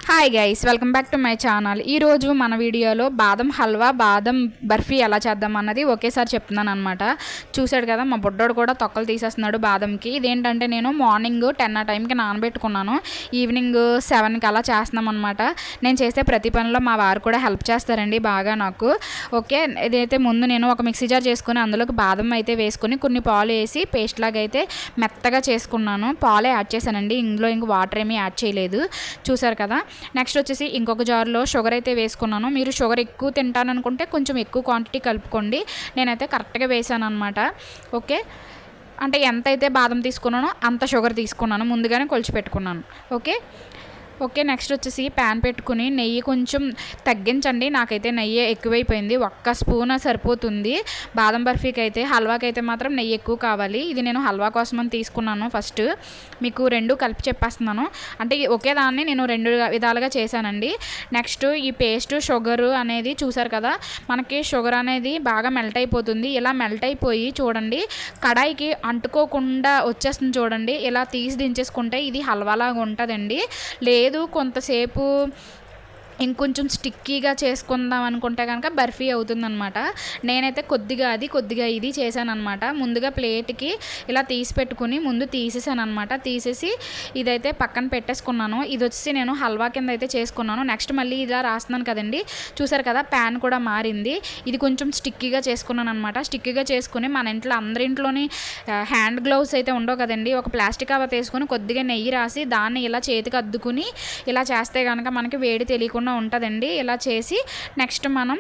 Hi guys, welcome back to my channel. ఈరోజు మన వీడియోలో బాదం హల్వా, బాదం బర్ఫీ ఎలా చేద్దాం అన్నది ఒకేసారి చెప్తున్నాను అనమాట. చూశాడు కదా, మా బుడ్డోడు కూడా తొక్కలు తీసేస్తున్నాడు బాదంకి. ఇదేంటంటే నేను మార్నింగ్ 10 ఆ టైంకి నానబెట్టుకున్నాను, ఈవినింగ్ 7కి అలా చేస్తున్నాం అనమాట. నేను చేసే ప్రతి పనిలో మా వారు కూడా హెల్ప్ చేస్తారండి బాగా నాకు. ఓకే, ఇదైతే ముందు నేను ఒక మిక్సీ జార్ చేసుకుని అందులోకి బాదం అయితే వేసుకొని కొన్ని పాలు వేసి పేస్ట్ లాగా అయితే మెత్తగా చేసుకున్నాను. పాలే యాడ్ చేశానండి, ఇందులో ఇంక వాటర్ ఏమీ యాడ్ చేయలేదు. చూసారు కదా. నెక్స్ట్ వచ్చేసి ఇంకొక జార్లో షుగర్ అయితే వేసుకున్నాను. మీరు షుగర్ ఎక్కువ తింటాననుకుంటే కొంచెం ఎక్కువ క్వాంటిటీ కలుపుకోండి. నేనైతే కరెక్ట్గా వేసాను అనమాట. ఓకే, అంటే ఎంతైతే బాదం తీసుకున్నానో అంత షుగర్ తీసుకున్నాను, ముందుగానే కొలిచి పెట్టుకున్నాను. ఓకే, నెక్స్ట్ వచ్చేసి ప్యాన్ పెట్టుకుని నెయ్యి కొంచెం తగ్గించండి. నాకైతే నెయ్యి ఎక్కువైపోయింది, 1 స్పూన్ సరిపోతుంది. బాదం బర్ఫీకి అయితే, హల్వాకి అయితే మాత్రం నెయ్యి ఎక్కువ కావాలి. ఇది నేను హల్వా కోసం అని తీసుకున్నాను. ఫస్ట్ మీకు 2 కలిపి చెప్పేస్తున్నాను, అంటే ఒకే దాన్ని నేను 2 విధాలుగా చేశానండి. నెక్స్ట్ ఈ పేస్ట్ షుగరు అనేది చూసారు కదా, మనకి షుగర్ అనేది బాగా మెల్ట్ అయిపోతుంది. ఇలా మెల్ట్ అయిపోయి చూడండి కడాయికి అంటుకోకుండా వచ్చేస్తుంది చూడండి. ఇలా తీసి దించేసుకుంటే ఇది హల్వాలాగా ఉంటుందండి. లేదు కొంతసేపు ఇంకొంచెం స్టిక్కీగా చేసుకుందాం అనుకుంటే కనుక బర్ఫీ అవుతుందన్నమాట. నేనైతే కొద్దిగా ఇది చేశాను అనమాట. ముందుగా ప్లేట్కి ఇలా తీసి పెట్టుకుని ముందు తీసేసాను అనమాట. తీసేసి ఇదైతే పక్కన పెట్టేసుకున్నాను. ఇది వచ్చి నేను హల్వా కింద అయితే చేసుకున్నాను. నెక్స్ట్ మళ్ళీ ఇలా రాస్తున్నాను కదండి, చూసారు కదా ప్యాన్ కూడా మారింది. ఇది కొంచెం స్టిక్కీగా చేసుకున్నాను అనమాట. స్టిక్కీగా చేసుకుని మన ఇంట్లో అందరింట్లోని హ్యాండ్ గ్లౌస్ అయితే ఉండవు కదండి, ఒక ప్లాస్టిక్ కవర్ తీసుకొని కొద్దిగా నెయ్యి రాసి దాన్ని ఇలా చేతికి అద్దుకుని ఇలా చేస్తే కనుక మనకి వేడి తెలియకుండా ఉంటుందండి. ఇలా చేసి నెక్స్ట్ మనం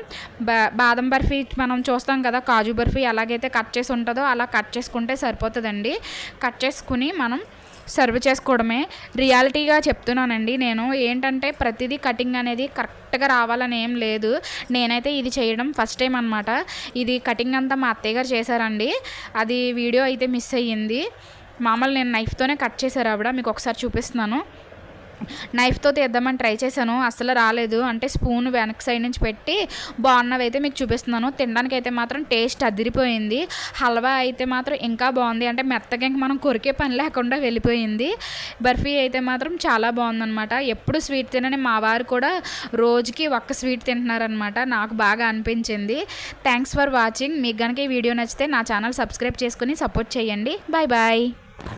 బాదం బర్ఫీ మనం చూస్తాం కదా, కాజు బర్ఫీ ఎలాగైతే కట్ చేసి ఉంటుందో అలా కట్ చేసుకుంటే సరిపోతుందండి. కట్ చేసుకుని మనం సర్వ్ చేసుకోవడమే. రియాలిటీగా చెప్తున్నానండి నేను, ఏంటంటే ప్రతిదీ కటింగ్ అనేది కరెక్ట్గా రావాలని ఏం లేదు. నేనైతే ఇది చేయడం ఫస్ట్ టైం అనమాట. ఇది కటింగ్ అంతా మా అత్తయ్య గారు చేశారండి, అది వీడియో అయితే మిస్ అయ్యింది. మామూలు నేను నైఫ్తోనే కట్ చేశారు ఆవిడ, మీకు ఒకసారి చూపిస్తున్నాను. నైఫ్తో తీద్దామని ట్రై చేశాను, అసలు రాలేదు. అంటే స్పూన్ వెనక్ సైడ్ నుంచి పెట్టి బాగున్నవి అయితే మీకు చూపిస్తున్నాను. తినడానికి అయితే మాత్రం టేస్ట్ అదిరిపోయింది. హల్వా అయితే మాత్రం ఇంకా బాగుంది, అంటే మెత్తగా ఇంక మనం కొరికే పని లేకుండా వెళ్ళిపోయింది. బర్ఫీ అయితే మాత్రం చాలా బాగుందనమాట. ఎప్పుడు స్వీట్ తినని మా వారు కూడా రోజుకి 1 స్వీట్ తింటున్నారనమాట. నాకు బాగా అనిపించింది. Thanks for watching. మీకు కనుక ఈ వీడియో నచ్చితే నా ఛానల్ సబ్స్క్రైబ్ చేసుకుని సపోర్ట్ చేయండి. Bye bye.